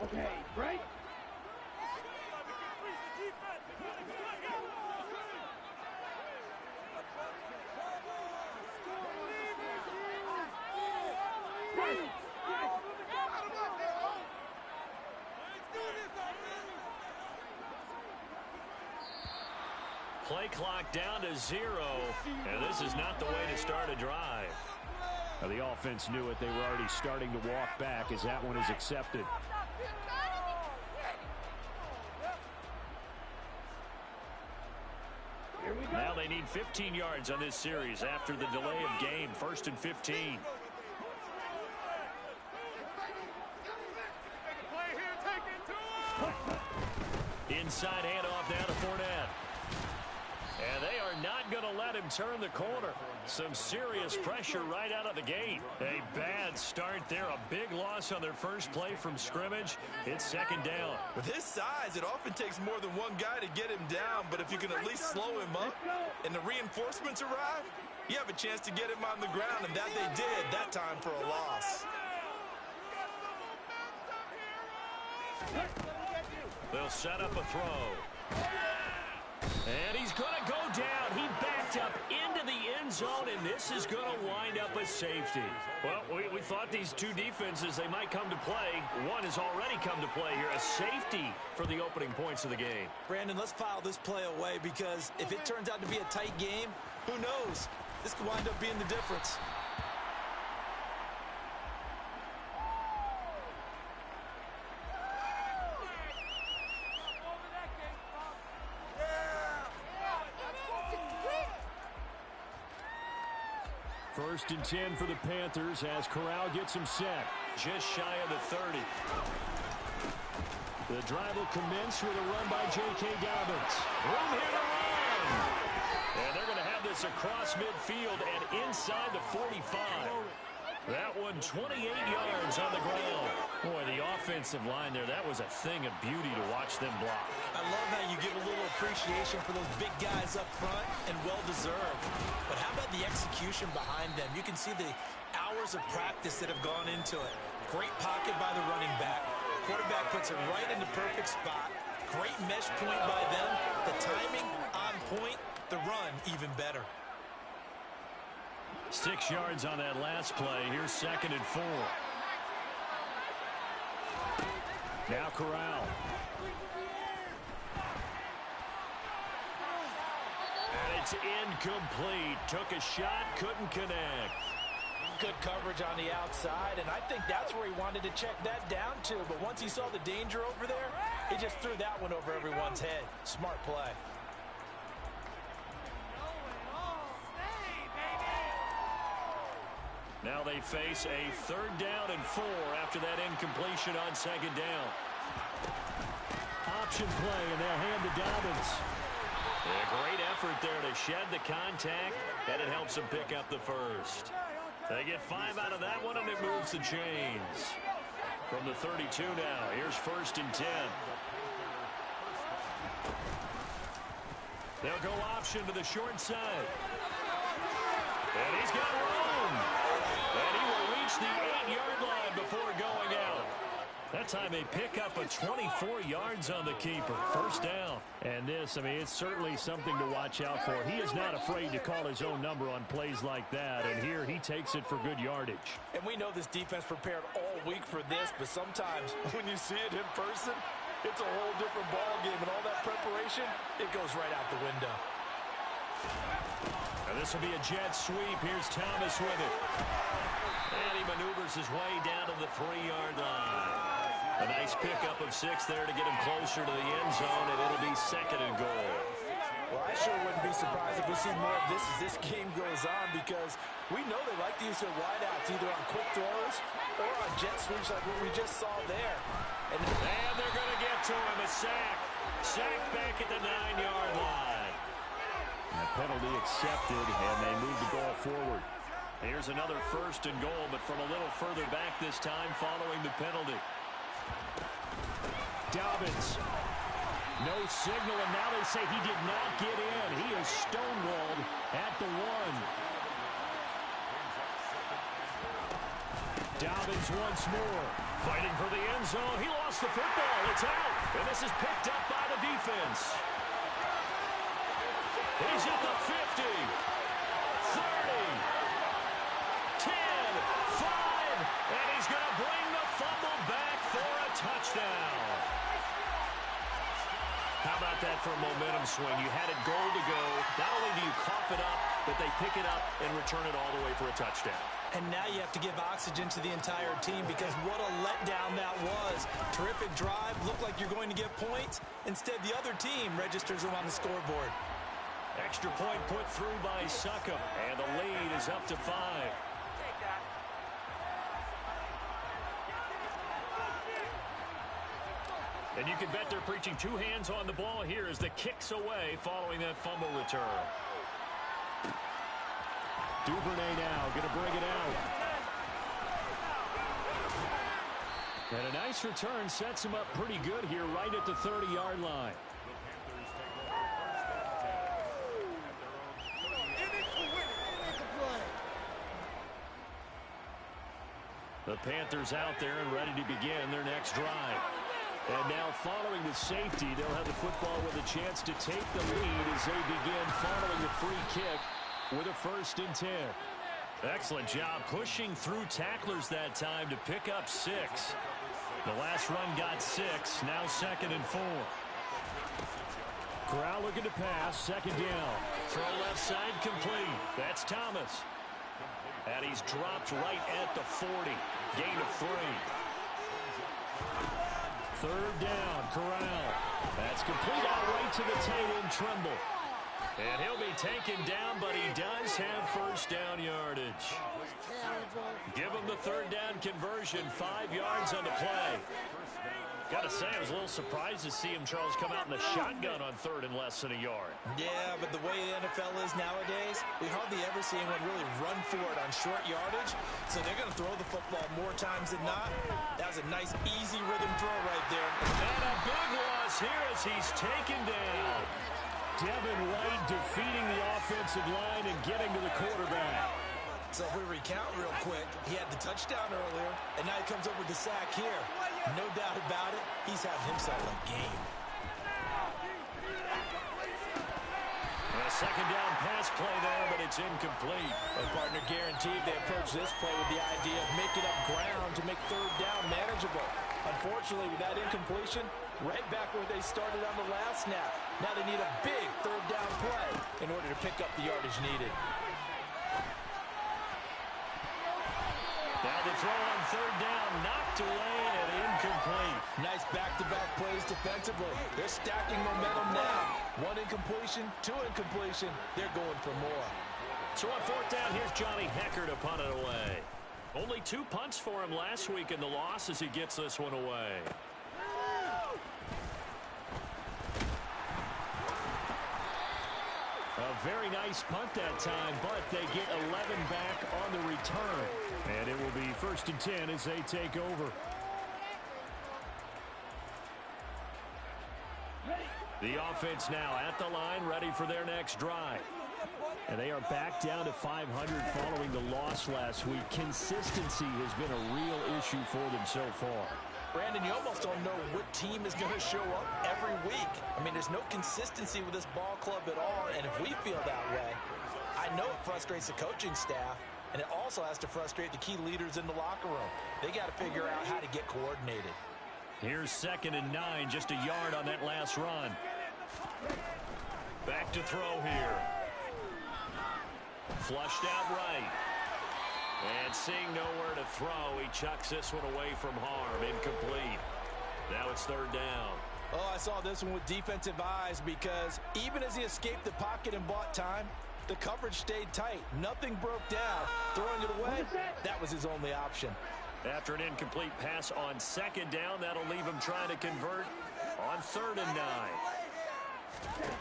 Okay, break. Play clock down to 0, and this is not the way to start a drive. Now, the offense knew it. They were already starting to walk back as that one is accepted. Now they need 15 yards on this series after the delay of game. 1st and 15. Inside handoff now to Fournette. And they are not going to let him turn the corner. Some serious pressure right out of the gate. A bad start there. A big loss on their first play from scrimmage. It's 2nd down. With his size, it often takes more than one guy to get him down. But if you can at least slow him up and the reinforcements arrive, you have a chance to get him on the ground. And that they did that time for a loss. They'll set up a throw. And he's going to go down. He backed up into the end zone, and this is going to wind up a safety. Well, we thought these two defenses, they might come to play. One has already come to play here. A safety for the opening points of the game. Brandon, let's file this play away because if it turns out to be a tight game, who knows? This could wind up being the difference. First and 10 for the Panthers as Corral gets him set. Just shy of the 30. The drive will commence with a run by J.K. Dobbins. Room here to run. And they're going to have this across midfield and inside the 45. That one 28 yards on the ground. Boy, the offensive line there, that was a thing of beauty to watch them block. I love how you give a little appreciation for those big guys up front, and well-deserved. But how about the execution behind them? You can see the hours of practice that have gone into it. Great pocket by the running back. Quarterback puts it right in the perfect spot. Great mesh point by them. The timing on point. The run even better. 6 yards on that last play. Here's 2nd and 4. Now Corral. And it's incomplete. Took a shot, couldn't connect. Good coverage on the outside, and I think that's where he wanted to check that down to. But once he saw the danger over there, he just threw that one over everyone's head. Smart play. Now they face a 3rd down and 4 after that incompletion on 2nd down. Option play, and they'll hand to Dobbins. A great effort there to shed the contact, and it helps them pick up the first. They get 5 out of that one, and it moves the chains. From the 32 now, here's 1st and 10. They'll go option to the short side. And he's got room. And he will reach the 8-yard line before going out. That time they pick up a 24 yards on the keeper. 1st down. And this, I mean, it's certainly something to watch out for. He is not afraid to call his own number on plays like that. And here he takes it for good yardage. And we know this defense prepared all week for this, but sometimes when you see it in person, it's a whole different ball game. And all that preparation, it goes right out the window. And this will be a jet sweep. Here's Thomas with it. And he maneuvers his way down to the 3-yard line. A nice pickup of 6 there to get him closer to the end zone, and it'll be 2nd and goal. Well, I sure wouldn't be surprised if we see more of this as this game goes on, because we know they like to use their wideouts either on quick throws or on jet sweeps like what we just saw there. And they're going to get to him. A sack. Sack back at the 9-yard line. And the penalty accepted, and they move the ball forward. Here's another 1st and goal, but from a little further back this time following the penalty. Dobbins. No signal, and now they say he did not get in. He is stonewalled at the 1. Dobbins once more. Fighting for the end zone. He lost the football. It's out. And this is picked up by the defense. He's at the 50. 30. 10. 5. And he's going to bring the fumble back for a touchdown. How about that for a momentum swing? You had it goal to go. Not only do you cough it up, but they pick it up and return it all the way for a touchdown. And now you have to give oxygen to the entire team because what a letdown that was. Terrific drive. Looked like you're going to get points. Instead, the other team registers them on the scoreboard. Extra point put through by Succop. And the lead is up to 5. And you can bet they're preaching 2 hands on the ball here as the kick's away following that fumble return. Duvernay now going to bring it out. And a nice return sets him up pretty good here right at the 30-yard line. The Panthers out there and ready to begin their next drive. And now following the safety, they'll have the football with a chance to take the lead as they begin following the free kick with a 1st and 10. Excellent job pushing through tacklers that time to pick up 6. The last run got 6, now 2nd and 4. Corral looking to pass, 2nd down. Throw left side complete. That's Thomas. And he's dropped right at the 40. Gain of 3. 3rd down, Corral. That's complete out right to the tight end, Tremble. And he'll be taken down, but he does have 1st down yardage. Give him the 3rd down conversion, 5 yards on the play. Got to say, I was a little surprised to see him, Charles, come out in the shotgun on 3rd and less than a yard. Yeah, but the way the NFL is nowadays, we hardly ever see anyone really run for it on short yardage. So they're going to throw the football more times than not. That was a nice, easy rhythm throw right there. And a big loss here as he's taken down. Devin White defeating the offensive line and getting to the quarterback. So if we recount real quick, he had the touchdown earlier, and now he comes up with the sack here. No doubt about it, he's having himself a game. And a 2nd down pass play there, but it's incomplete. A partner guaranteed they approach this play with the idea of making up ground to make 3rd down manageable. Unfortunately, with that incompletion, right back where they started on the last snap. Now they need a big 3rd down play in order to pick up the yardage needed. Now the throw on 3rd down, knocked away and incomplete. Nice back-to-back plays defensively. They're stacking momentum now. 1 incompletion, 2 incompletion. They're going for more. So on 4th down, here's Johnny Hecker to punt it away. Only 2 punts for him last week in the loss as he gets this one away. A very nice punt that time, but they get 11 back on the return. And it will be 1st and 10 as they take over. The offense now at the line, ready for their next drive. And they are back down to 500 following the loss last week. Consistency has been a real issue for them so far. Brandon, you almost don't know what team is going to show up every week. I mean, there's no consistency with this ball club at all, and if we feel that way, I know it frustrates the coaching staff, and it also has to frustrate the key leaders in the locker room. They got to figure out how to get coordinated. Here's 2nd and 9, just a yard on that last run. Back to throw here. Flushed out right. And seeing nowhere to throw, he chucks this one away from harm. Incomplete. Now it's 3rd down. Oh, I saw this one with defensive eyes because even as he escaped the pocket and bought time, the coverage stayed tight. Nothing broke down. Throwing it away, that was his only option. After an incomplete pass on 2nd down, that'll leave him trying to convert on 3rd and 9.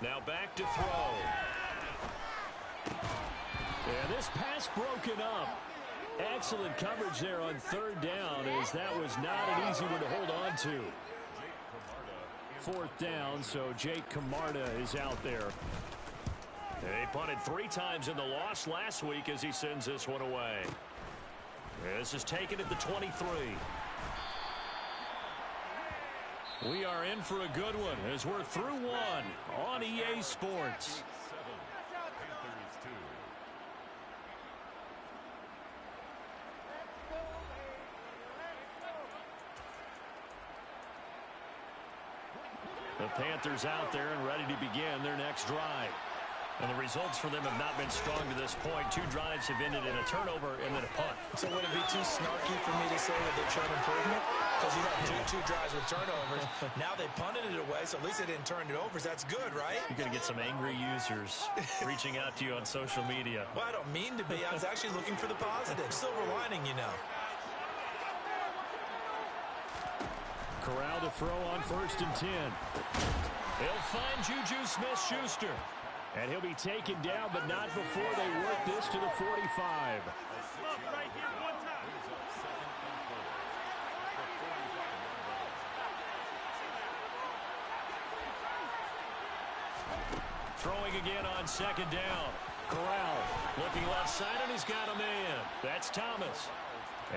Now back to throw. And this pass broken up. Excellent coverage there on 3rd down as that was not an easy one to hold on to. 4th down, so Jake Camarda is out there. He punted 3 times in the loss last week as he sends this one away. This is taken at the 23. We are in for a good one as we're through one on EA Sports. The Panthers out there and ready to begin their next drive. And the results for them have not been strong to this point. 2 drives have ended in a turnover and then a punt. So would it be too snarky for me to say that they've shown improvement? Because you had two drives with turnovers. Now they punted it away, so at least they didn't turn it over. That's good, right? You're going to get some angry users reaching out to you on social media. Well, I don't mean to be. I was actually looking for the positive. Silver lining, you know. Corral to throw on 1st and 10. He'll find Juju Smith-Schuster. And he'll be taken down, but not before they work this to the 45. Throwing again on 2nd down. Corral looking left side, and he's got a man. That's Thomas.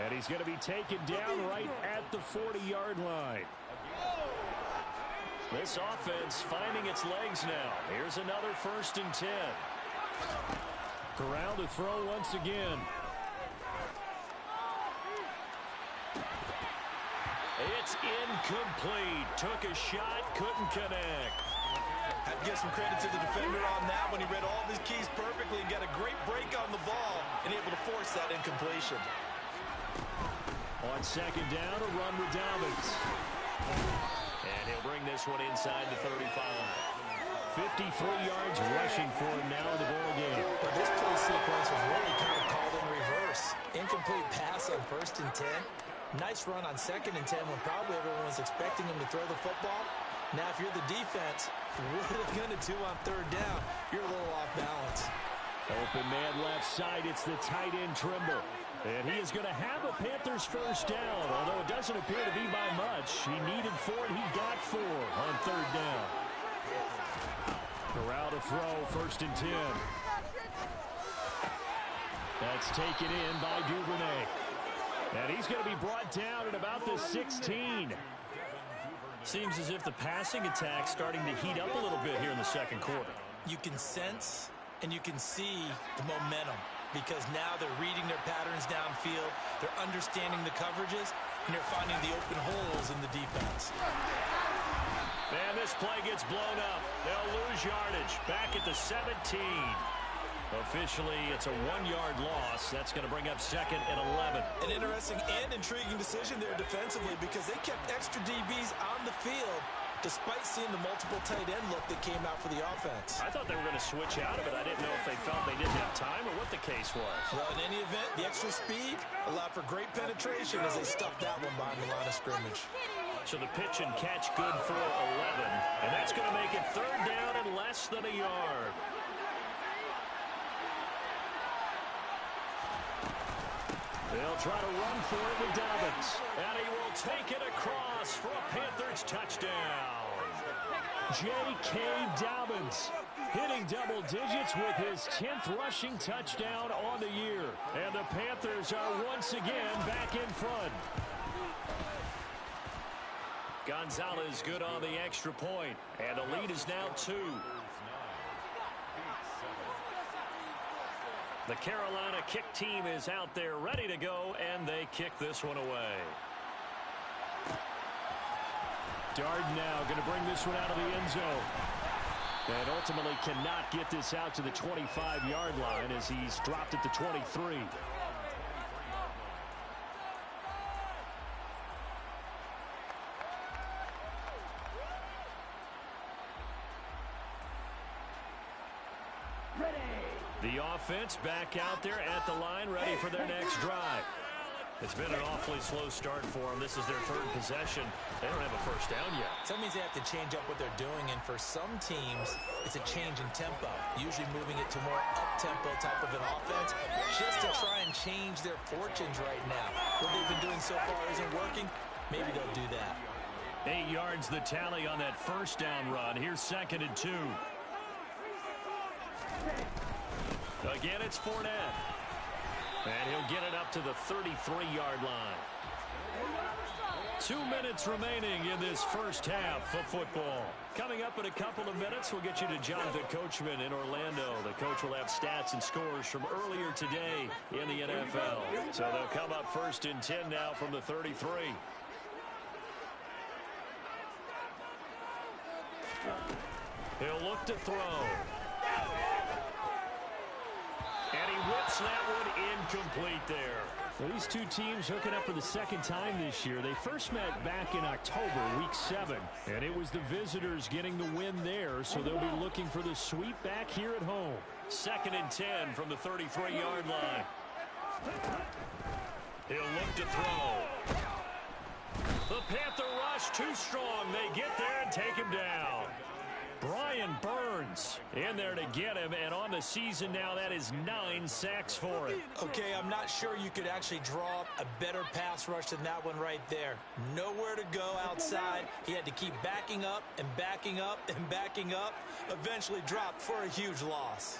And he's going to be taken down right at the 40-yard line. This offense finding its legs now. Here's another 1st and 10. Corral to throw once again. It's incomplete. Took a shot, couldn't connect. I'd give some credit to the defender on that when he read all of his keys perfectly and got a great break on the ball and able to force that incompletion. On 2nd down, a run with Dobbins. And he'll bring this one inside the 35. 53 yards rushing for him now in the ball game. But this play sequence was really kind of called in reverse. Incomplete pass on 1st and 10. Nice run on 2nd and 10 when probably everyone was expecting him to throw the football. Now, if you're the defense, what are they going to do on 3rd down? You're a little off balance. Open man left side. It's the tight end Trimble. And he is going to have a Panthers 1st down, although it doesn't appear to be by much. He needed 4, and he got 4 on 3rd down. Corral to throw, 1st and 10. That's taken in by Duvernay. And he's going to be brought down at about the 16. Seems as if the passing attack's starting to heat up a little bit here in the 2nd quarter. You can sense and you can see the momentum because now they're reading their patterns downfield, they're understanding the coverages, and they're finding the open holes in the defense. And this play gets blown up. They'll lose yardage back at the 17. Officially, it's a 1-yard loss. That's going to bring up 2nd and 11. An interesting and intriguing decision there defensively because they kept extra DBs on the field despite seeing the multiple tight end look that came out for the offense. I thought they were going to switch out of it. I didn't know if they felt they didn't have time or what the case was. Well, in any event, the extra speed allowed for great penetration as they stuffed that one behind the line of scrimmage. So the pitch and catch good for 11. And that's going to make it 3rd down and less than a yard. They'll try to run for it with Dobbins. And he will take it across for a Panthers touchdown. J.K. Dobbins hitting double digits with his 10th rushing touchdown on the year. And the Panthers are once again back in front. Gonzalez good on the extra point. And the lead is now 2. The Carolina kick team is out there ready to go, and they kick this one away. Darden now going to bring this one out of the end zone. And ultimately cannot get this out to the 25-yard line as he's dropped at the 23. The offense back out there at the line, ready for their next drive. It's been an awfully slow start for them. This is their 3rd possession. They don't have a 1st down yet. So that means they have to change up what they're doing, and for some teams, it's a change in tempo, usually moving it to more up-tempo type of an offense, just to try and change their fortunes right now. What they've been doing so far isn't working. Maybe they'll do that. 8 yards the tally on that 1st down run. Here's 2nd and 2. Again, it's Fournette. And he'll get it up to the 33-yard line. 2 minutes remaining in this first half of football. Coming up in a couple of minutes, we'll get you to Jonathan Coachman in Orlando. The coach will have stats and scores from earlier today in the NFL. So they'll come up 1st and 10 now from the 33. He'll look to throw. And he whips that one incomplete there. Well, these two teams hooking up for the second time this year. They first met back in October, week 7. And it was the visitors getting the win there, so they'll be looking for the sweep back here at home. 2nd and 10 from the 33-yard line. He'll look to throw. The Panther rush too strong. They get there and take him down. Brian Burns in there to get him, and on the season now, that is 9 sacks for him. Okay, I'm not sure you could actually draw up a better pass rush than that one right there. Nowhere to go outside. He had to keep backing up and backing up and backing up. Eventually dropped for a huge loss.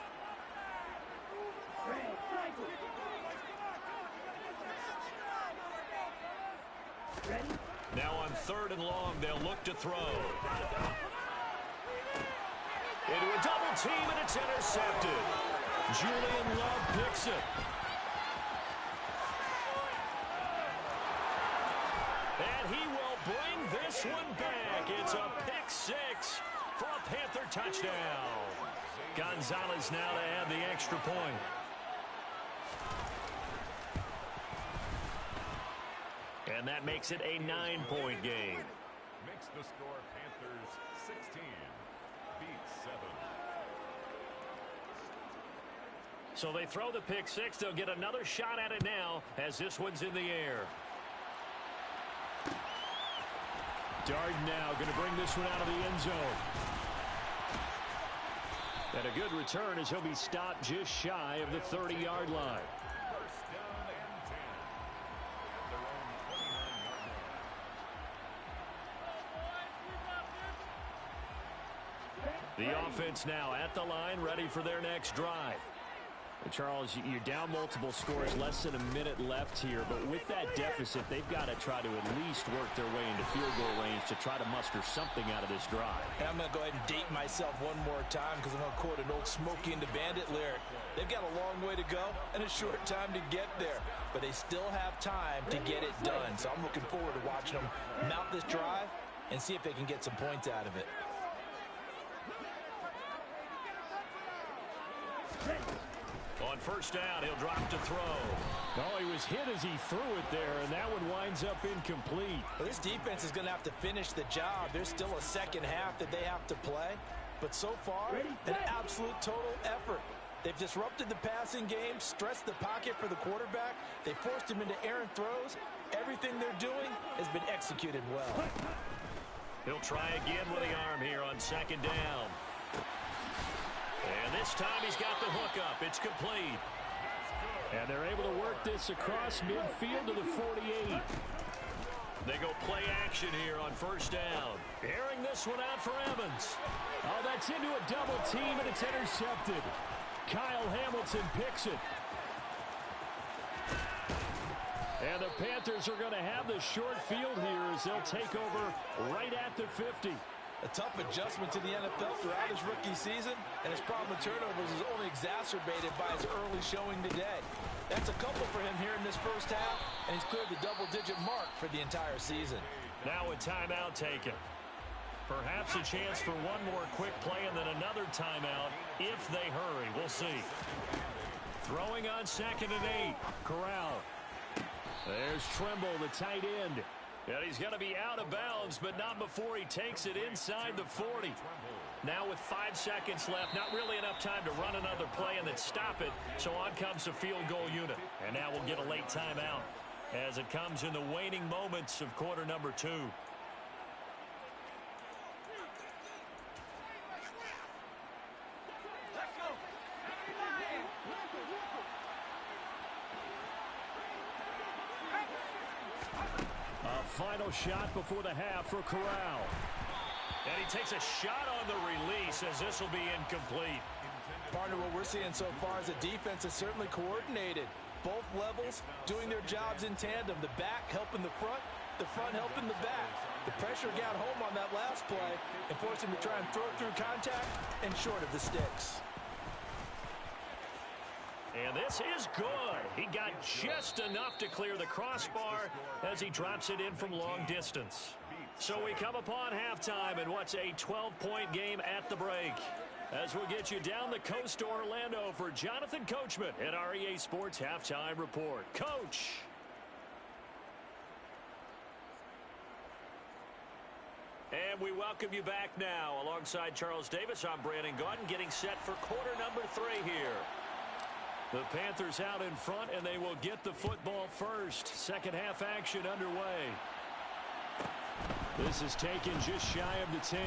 Now on 3rd and long, they'll look to throw. Into a double team, and it's intercepted. Julian Love picks it. And he will bring this one back. It's a pick 6 for a Panther touchdown. Gonzalez now to add the extra point. And that makes it a 9-point game. Makes the score Panthers 16. Beats 7. So they throw the pick 6. They'll get another shot at it now as this one's in the air. Darden now going to bring this one out of the end zone. And a good return as he'll be stopped just shy of the 30-yard line. First down and 10. At their own 29-yard line. The offense now at the line, ready for their next drive. Charles, you're down multiple scores, less than a minute left here, but with that deficit, they've got to try to at least work their way into field goal range to try to muster something out of this drive. And I'm going to go ahead and date myself one more time because I'm going to quote an old Smokey and the Bandit lyric. They've got a long way to go and a short time to get there, but they still have time to get it done. So I'm looking forward to watching them mount this drive and see if they can get some points out of it. On first down, he'll drop to throw. Oh, he was hit as he threw it there, and that one winds up incomplete. Well, this defense is going to have to finish the job. There's still a second half that they have to play. But so far, an absolute total effort. They've disrupted the passing game, stressed the pocket for the quarterback. They forced him into errant throws. Everything they're doing has been executed well. He'll try again with the arm here on second down. And this time he's got the hook up. It's complete. And they're able to work this across midfield to the 48. They go play action here on first down. Airing this one out for Evans. Oh, that's into a double team, and it's intercepted. Kyle Hamilton picks it. And the Panthers are going to have the short field here as they'll take over right at the 50. A tough adjustment to the NFL throughout his rookie season, and his problem with turnovers is only exacerbated by his early showing today. That's a couple for him here in this first half, and he's cleared the double-digit mark for the entire season. Now a timeout taken. Perhaps a chance for one more quick play and then another timeout if they hurry. We'll see. Throwing on 2nd and 8. Corral. There's Trimble, the tight end. And he's going to be out of bounds, but not before he takes it inside the 40. Now with 5 seconds left, not really enough time to run another play and then stop it. So on comes the field goal unit. And now we'll get a late timeout as it comes in the waning moments of quarter number 2. Final shot before the half for Corral. And he takes a shot on the release as this will be incomplete. Partner, what we're seeing so far is the defense is certainly coordinated. both levels doing their jobs in tandem. The back helping the front helping the back. The pressure got home on that last play and forced him to try and throw through contact and short of the sticks. And this is good. He got just enough to clear the crossbar as he drops it in from long distance. So we come upon halftime in what's a 12-point game at the break. As we'll get you down the coast to Orlando for Jonathan Coachman at our EA Sports Halftime Report. Coach. And we welcome you back now. Alongside Charles Davis, I'm Brandon Gaudin, getting set for quarter number 3 here. The Panthers out in front, and they will get the football first. Second half action underway. This is taken just shy of the 10.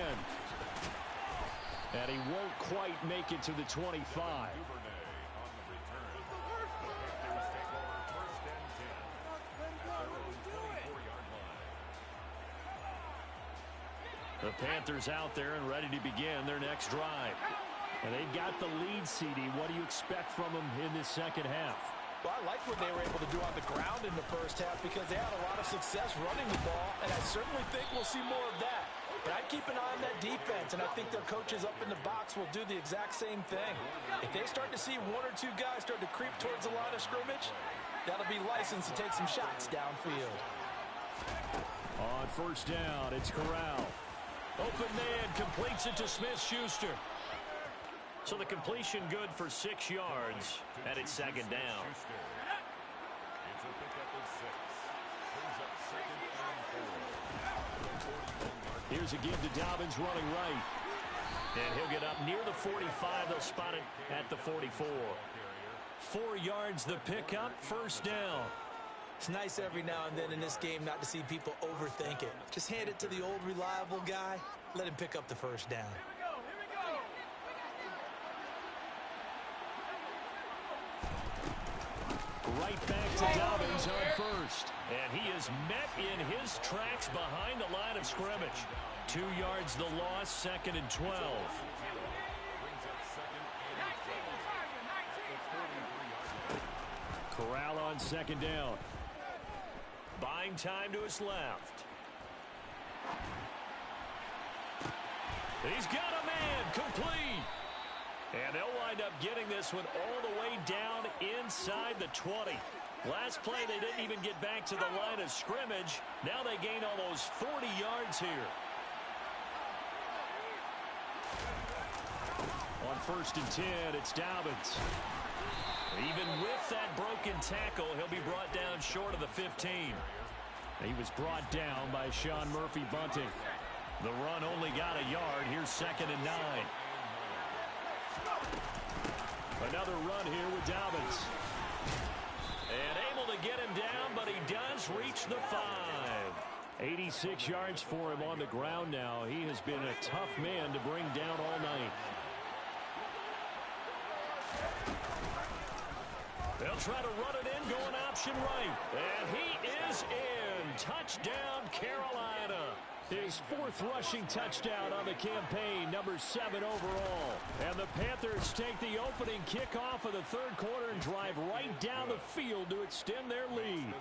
And he won't quite make it to the 25. The Panthers out there and ready to begin their next drive. And they've got the lead, CD. What do you expect from them in this second half? Well, I like what they were able to do on the ground in the first half because they had a lot of success running the ball, and I certainly think we'll see more of that. But I'd keep an eye on that defense, and I think their coaches up in the box will do the exact same thing. If they start to see 1 or 2 guys start to creep towards the line of scrimmage, that'll be licensed to take some shots downfield. On first down, it's Corral. Open man completes it to Smith-Schuster. So the completion good for 6 yards, and it's second down. Here's a give to Dobbins running right. And he'll get up near the 45. They'll spot it at the 44. 4 yards the pickup, first down. It's nice every now and then in this game not to see people overthink it. Just hand it to the old reliable guy. Let him pick up the first down. Right back to Dobbins on first. And he is met in his tracks behind the line of scrimmage. 2 yards the loss, second and 12. Corral on second down. Buying time to his left. He's got a man complete. And they'll wind up getting this one all the way down inside the 20. Last play, they didn't even get back to the line of scrimmage. Now they gain almost 40 yards here. On first and 10, it's Dobbins. Even with that broken tackle, he'll be brought down short of the 15. He was brought down by Sean Murphy-Bunting. The run only got a yard. Here's second and 9. Another run here with Dobbins. And able to get him down, but he does reach the 5. 86 yards for him on the ground now. He has been a tough man to bring down all night. They'll try to run it in, going option right. And he is in. Touchdown, Carolina. His 4th rushing touchdown on the campaign, number 7 overall. And the Panthers take the opening kickoff of the third quarter and drive right down the field to extend their lead.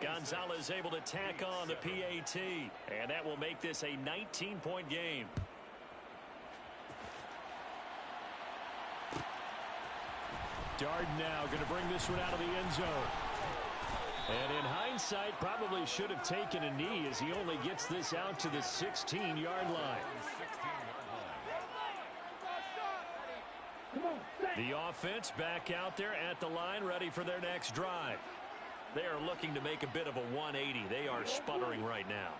Gonzalez able to tack on the PAT, and that will make this a 19-point game. Darden now going to bring this one out of the end zone. And in hindsight, probably should have taken a knee as he only gets this out to the 16-yard line. The offense back out there at the line, ready for their next drive. They are looking to make a bit of a 180. They are sputtering right now.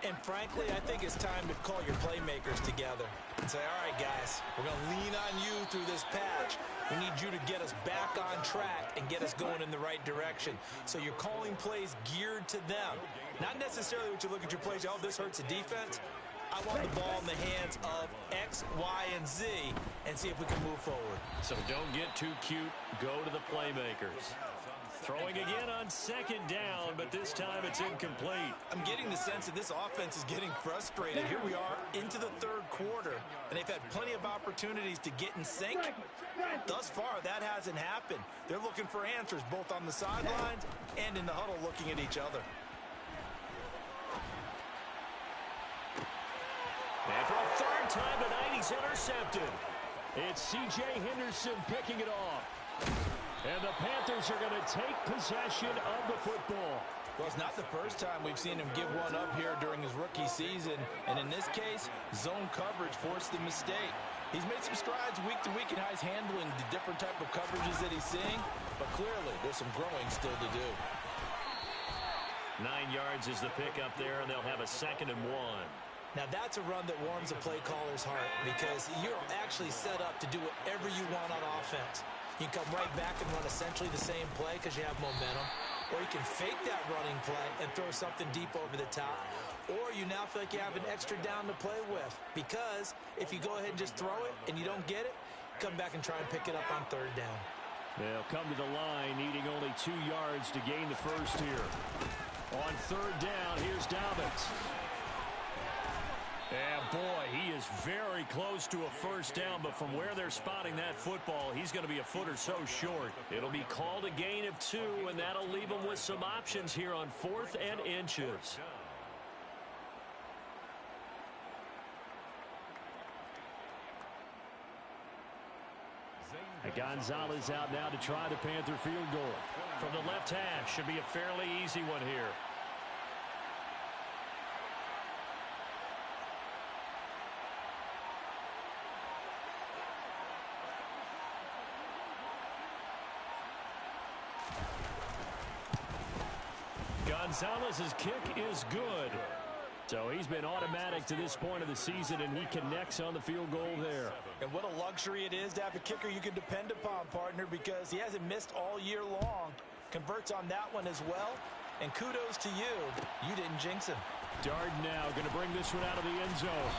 And frankly, I think it's time to call your playmakers together and say, all right, guys, we're going to lean on you through this patch. We need you to get us back on track and get us going in the right direction. So you're calling plays geared to them. Not necessarily what you look at your plays, oh, this hurts the defense. I want the ball in the hands of X, Y, and Z and see if we can move forward. So don't get too cute. Go to the playmakers. Throwing again on second down, but this time it's incomplete. I'm getting the sense that this offense is getting frustrated. Here we are into the third quarter, and they've had plenty of opportunities to get in sync. Thus far, that hasn't happened. They're looking for answers both on the sidelines and in the huddle looking at each other. And for a third time tonight, he's intercepted. It's C.J. Henderson picking it off. And the Panthers are going to take possession of the football. Well, it's not the first time we've seen him give one up here during his rookie season. And in this case, zone coverage forced the mistake. He's made some strides week to week in how he's handling the different type of coverages that he's seeing. But clearly, there's some growing still to do. 9 yards is the pickup there, and they'll have a 2nd and 1. Now, that's a run that warms the play caller's heart because you're actually set up to do whatever you want on offense. You can come right back and run essentially the same play because you have momentum. Or you can fake that running play and throw something deep over the top. Or you now feel like you have an extra down to play with. Because if you go ahead and just throw it and you don't get it, come back and try and pick it up on third down. They'll come to the line, needing only 2 yards to gain the first here. On third down, here's Dobbins. And boy, he is very close to a first down, but from where they're spotting that football, he's going to be a foot or so short. It'll be called a gain of 2, and that'll leave him with some options here on 4th and inches. Gonzalez out now to try the Panther field goal. From the left hash, should be a fairly easy one here. Gonzalez's kick is good. So he's been automatic to this point of the season, and he connects on the field goal there. And what a luxury it is to have a kicker you can depend upon, partner, because he hasn't missed all year long. Converts on that one as well. And kudos to you. You didn't jinx him. Darden now going to bring this one out of the end zone.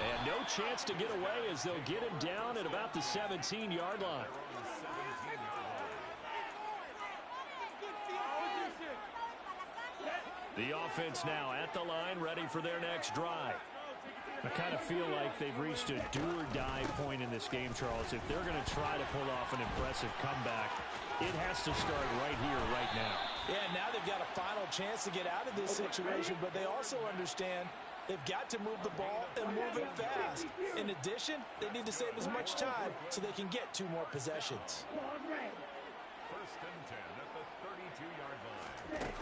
And no chance to get away as they'll get him down at about the 17-yard line. The offense now at the line, ready for their next drive. I kind of feel like they've reached a do-or-die point in this game, Charles. If they're going to try to pull off an impressive comeback, it has to start right here, right now. Yeah, now they've got a final chance to get out of this situation, but they also understand they've got to move the ball and move it fast. In addition, they need to save as much time so they can get 2 more possessions. 1st and 10 at the 32-yard line.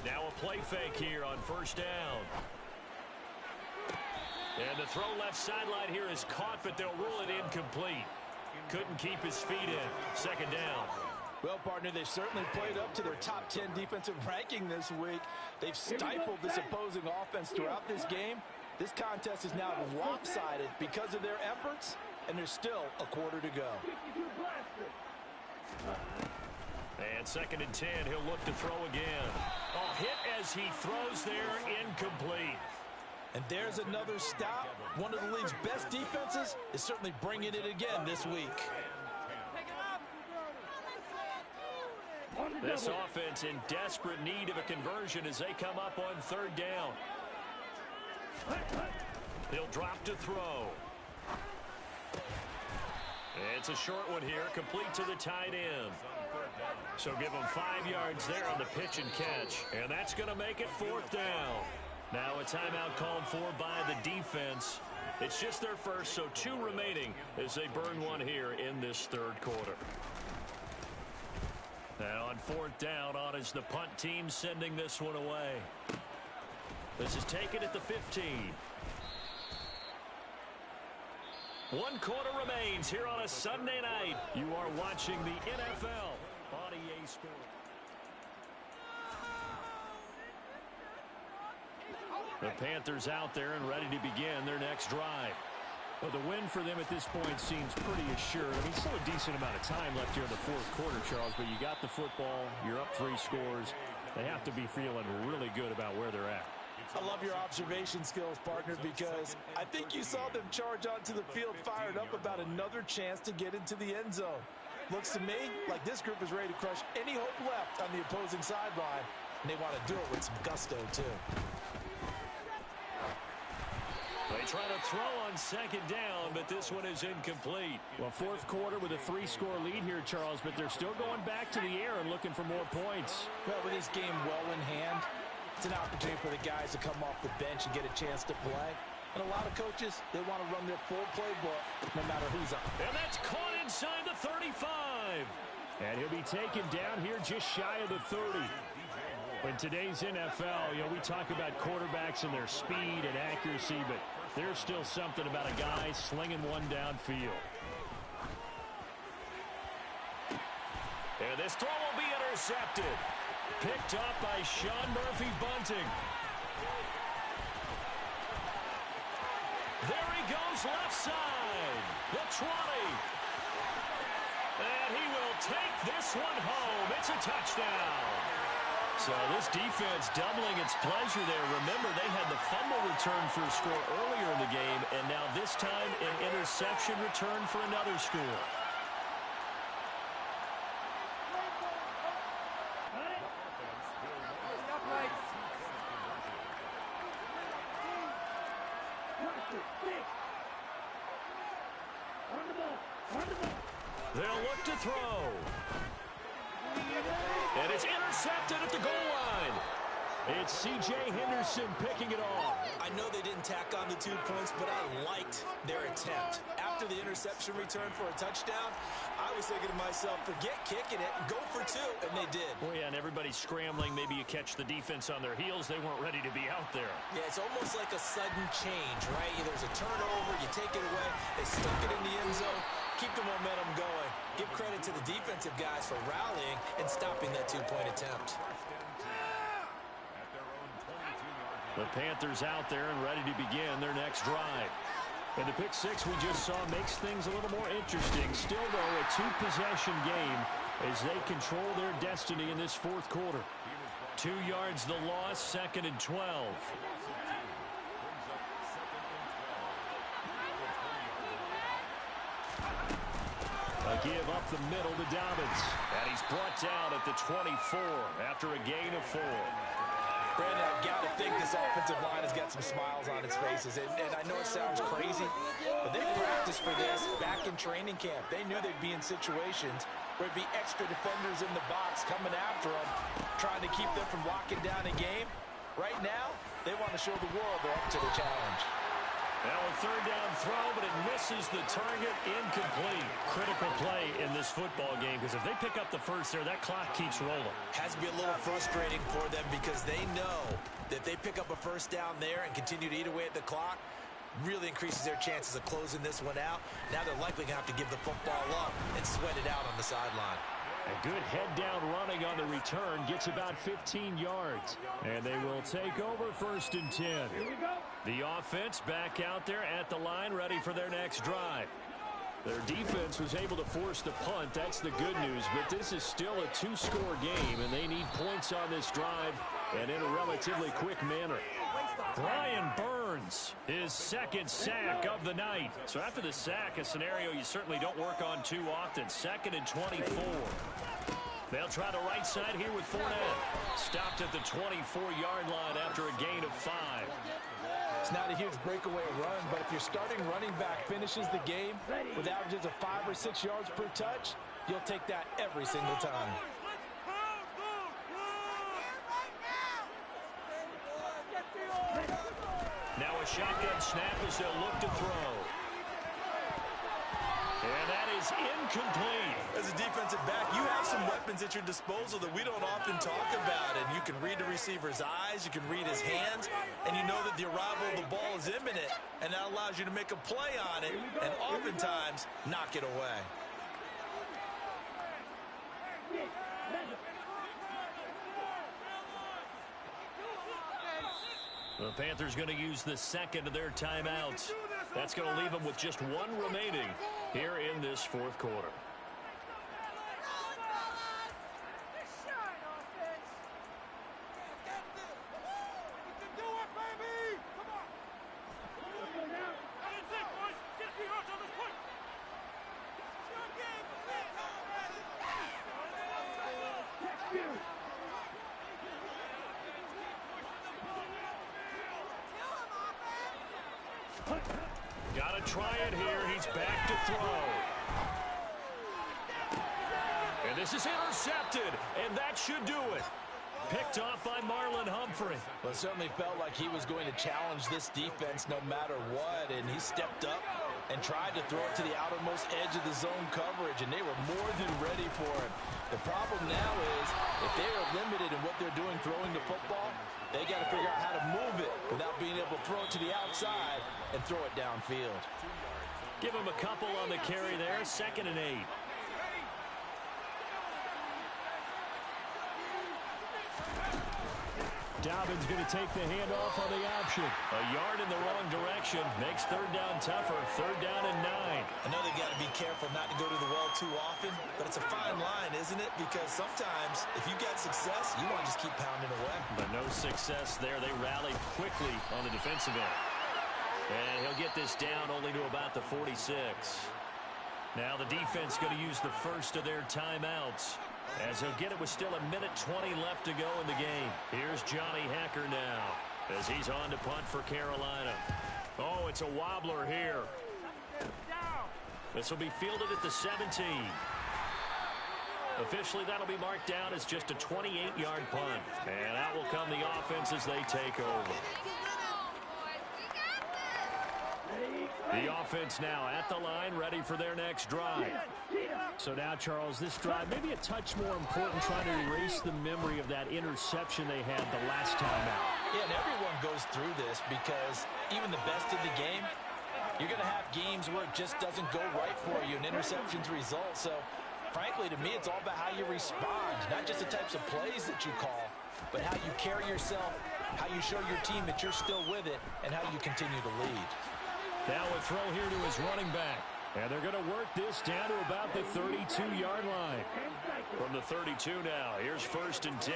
Now a play fake here on first down. And the throw left sideline here is caught, but they'll rule it incomplete. Couldn't keep his feet in. 2nd down. Well, partner, they've certainly played up to their top 10 defensive ranking this week. They've stifled this opposing offense throughout this game. This contest is now lopsided because of their efforts, and there's still a quarter to go. And 2nd and 10, he'll look to throw again. Oh, hit as he throws there, incomplete. And there's another stop. One of the league's best defenses is certainly bringing it again this week. This offense in desperate need of a conversion as they come up on 3rd down. He'll drop to throw. It's a short one here, complete to the tight end. So give them 5 yards there on the pitch and catch. And that's going to make it 4th down. Now a timeout called for by the defense. It's just their first, so 2 remaining as they burn one here in this 3rd quarter. Now on 4th down, on is the punt team sending this one away. This is taken at the 15. 1 quarter remains here on a Sunday night. You are watching the NFL on EA Sports. The Panthers out there and ready to begin their next drive. Well, the win for them at this point seems pretty assured. I mean, still a decent amount of time left here in the 4th quarter, Charles, but you got the football, you're up 3 scores. They have to be feeling really good about where they're at. It's I love your observation skills, partner, because I think you saw them charge onto the field fired up about another chance to get into the end zone. Looks to me like this group is ready to crush any hope left on the opposing sideline, and they want to do it with some gusto, too. They try to throw on second down, but this one is incomplete. Well, fourth quarter with a 3-score lead here, Charles, but they're still going back to the air and looking for more points. Well, with this game well in hand, it's an opportunity for the guys to come off the bench and get a chance to play. And a lot of coaches, they want to run their full playbook no matter who's up. And that's caught inside the 35. And he'll be taken down here just shy of the 30. In today's NFL, we talk about quarterbacks and their speed and accuracy, but there's still something about a guy slinging one downfield. And this throw will be intercepted. Picked up by Sean Murphy-Bunting. There he goes left side. The 20. And he will take this one home. It's a touchdown. So this defense doubling its pleasure there. Remember, they had the fumble return for a score earlier in the game, and now this time an interception return for another score. They'll look to throw. And it's intercepted at the goal line. It's C.J. Henderson picking it off. I know they didn't tack on the 2 points, but I liked their attempt. After the interception return for a touchdown, I was thinking to myself, forget kicking it, go for 2, and they did. Well, yeah, and everybody's scrambling. Maybe you catch the defense on their heels. They weren't ready to be out there. Yeah, it's almost like a sudden change, right? There's a turnover, you take it away, they stuck it in the end zone. Keep the momentum going. Give credit to the defensive guys for rallying and stopping that 2-point attempt. The Panthers out there and ready to begin their next drive. And the pick six we just saw makes things a little more interesting. Still, though, a 2-possession game as they control their destiny in this fourth quarter. 2 yards the loss, 2nd and 12. A give up the middle to Dobbins. And he's brought down at the 24 after a gain of 4. Brandon, I've got to think this offensive line has got some smiles on its faces. And I know it sounds crazy, but they practiced for this back in training camp. They knew they'd be in situations where it'd be extra defenders in the box coming after them, trying to keep them from locking down a game. Right now, they want to show the world they're up to the challenge. Now a 3rd down throw, but it misses the target, incomplete. Critical play in this football game, because if they pick up the first there, that clock keeps rolling. Has to be a little frustrating for them because they know that if they pick up a 1st down there and continue to eat away at the clock, really increases their chances of closing this one out. Now they're likely going to have to give the football up and sweat it out on the sideline. A good head-down running on the return gets about 15 yards. And they will take over 1st and 10. The offense back out there at the line, ready for their next drive. Their defense was able to force the punt. That's the good news. But this is still a 2-score game, and they need points on this drive and in a relatively quick manner. Brian Burns, his 2nd sack of the night. So after the sack, a scenario you certainly don't work on too often. 2nd and 24. They'll try the right side here with Fournette. Stopped at the 24-yard line after a gain of 5. It's not a huge breakaway run, but if your starting running back finishes the game with averages of 5 or 6 yards per touch, you'll take that every single time. Now a shotgun snap as they'll look to throw. And that is incomplete. As a defensive back, you have some weapons at your disposal that we don't often talk about. And you can read the receiver's eyes, you can read his hands, and you know that the arrival of the ball is imminent. And that allows you to make a play on it and oftentimes knock it away. The Panthers going to use the 2nd of their timeouts. That's going to leave them with just 1 remaining here in this fourth quarter. Got to try it here. He's back to throw. And this is intercepted, and that should do it. Picked off by Marlon Humphrey. Well, it certainly felt like he was going to challenge this defense no matter what, and he stepped up and tried to throw it to the outermost edge of the zone coverage, and they were more than ready for him. The problem now is if they are limited in what they're doing throwing the football, they got to figure out how to move it without being able to throw it to the outside and throw it downfield. Give him a couple on the carry there, 2nd and 8. Dobbins going to take the handoff on the option. A yard in the wrong direction makes 3rd down tougher. 3rd down and 9. I know they got to be careful not to go to the well too often, but it's a fine line, isn't it? Because sometimes if you got success, you want to just keep pounding away. But no success there. They rallied quickly on the defensive end. And he'll get this down only to about the 46. Now the defense going to use the first of their timeouts, as he'll get it with still 1:20 left to go in the game. Here's Johnny Hacker now as he's on to punt for Carolina. Oh, it's a wobbler here. This will be fielded at the 17. Officially, that'll be marked down as just a 28-yard punt. And out will come the offense as they take over. The offense now at the line, ready for their next drive. So now, Charles, this drive maybe a touch more important, trying to erase the memory of that interception they had the last time out. Yeah, and everyone goes through this because even the best in the game, you're going to have games where it just doesn't go right for you, and interceptions result. So, frankly, to me, it's all about how you respond, not just the types of plays that you call, but how you carry yourself, how you show your team that you're still with it, and how you continue to lead. Now a throw here to his running back. And they're going to work this down to about the 32-yard line. From the 32 now, here's 1st and 10.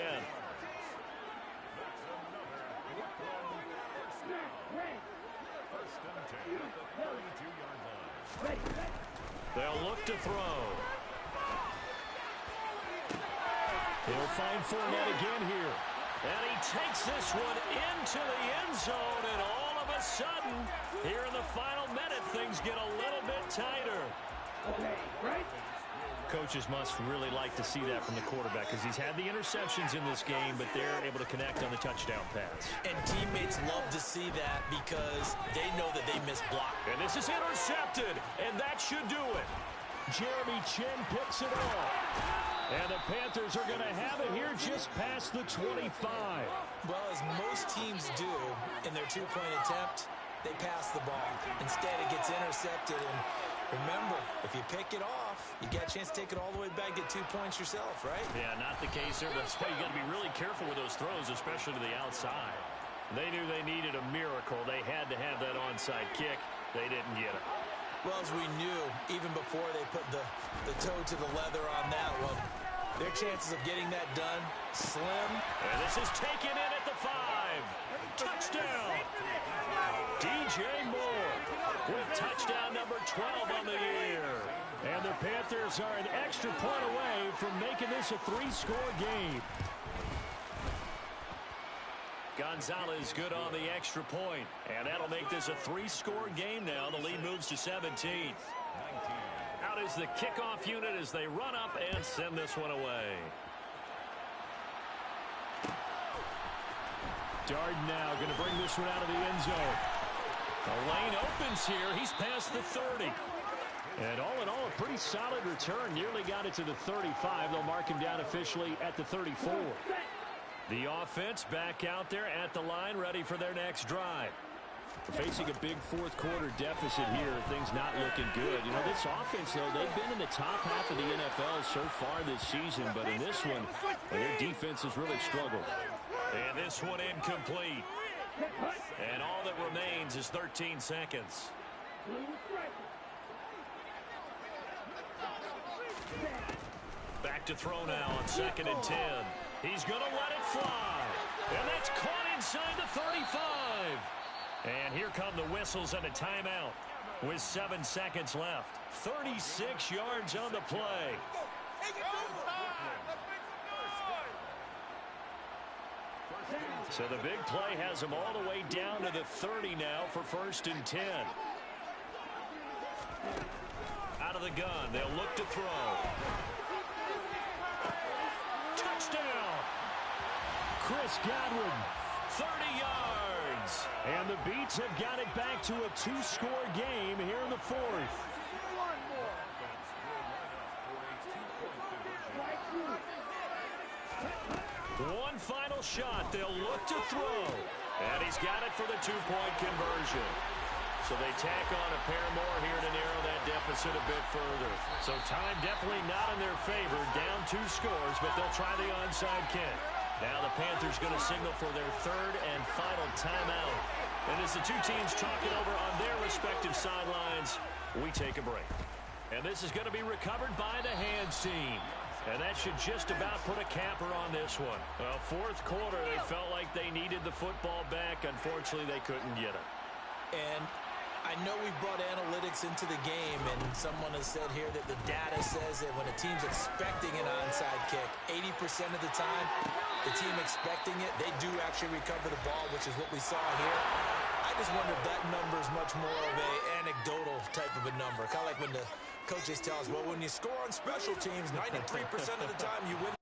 They'll look to throw. He'll find Fournette again here. And he takes this one into the end zone, and all of a sudden, here in the final minute, things get a little bit tighter. Coaches must really like to see that from the quarterback, because he's had the interceptions in this game, but they're able to connect on the touchdown pass. And teammates love to see that because they know that they missed block. And this is intercepted, and that should do it. Jeremy Chin picks it off. And the Panthers are going to have it here just past the 25. Well, as most teams do in their two-point attempt, they pass the ball. Instead, it gets intercepted. And remember, if you pick it off, you got a chance to take it all the way back, get 2 points yourself, right? Yeah, not the case there. That's why you got to be really careful with those throws, especially to the outside. They knew they needed a miracle. They had to have that onside kick. They didn't get it. Well, as we knew, even before they put the toe to the leather on that one, their chances of getting that done, slim. And this is taken in at the 5. Touchdown! DJ Moore with touchdown number 12 on the year. And the Panthers are an extra point away from making this a 3-score game. Gonzalez good on the extra point, and that'll make this a 3-score game now. The lead moves to 17. Out is the kickoff unit as they run up and send this one away. Darden now going to bring this one out of the end zone. The lane opens here. He's past the 30. And all in all, a pretty solid return. Nearly got it to the 35. They'll mark him down officially at the 34. The offense back out there at the line, ready for their next drive. Facing a big fourth-quarter deficit here, things not looking good. You know, this offense, though, they've been in the top half of the NFL so far this season, but in this one, their defense has really struggled. And this one incomplete. And all that remains is 13 seconds. Back to throw now on 2nd and 10. He's going to let it fly. And that's caught inside the 35. And here come the whistles and a timeout with 7 seconds left. 36 yards on the play. So the big play has them all the way down to the 30 now for 1st and 10. Out of the gun, they'll look to throw. Touchdown! Chris Godwin. 30 yards. And the Beats have got it back to a 2-score game here in the 4th. One final shot. They'll look to throw. And he's got it for the 2-point conversion. So they tack on a pair more here to narrow that deficit a bit further. So time definitely not in their favor. Down 2 scores, but they'll try the onside kick. Now the Panthers going to signal for their 3rd and final timeout. And as the two teams talk it over on their respective sidelines, we take a break. And this is going to be recovered by the hands team. And that should just about put a capper on this one. Well, 4th quarter, they felt like they needed the football back. Unfortunately, they couldn't get it. And I know we brought analytics into the game, and someone has said here that the data says that when a team's expecting an onside kick, 80% of the time, the team expecting it, they do actually recover the ball, which is what we saw here. I just wonder if that number is much more of a anecdotal type of a number. Kind of like when the coaches tell us, well, when you score on special teams, 93% of the time you win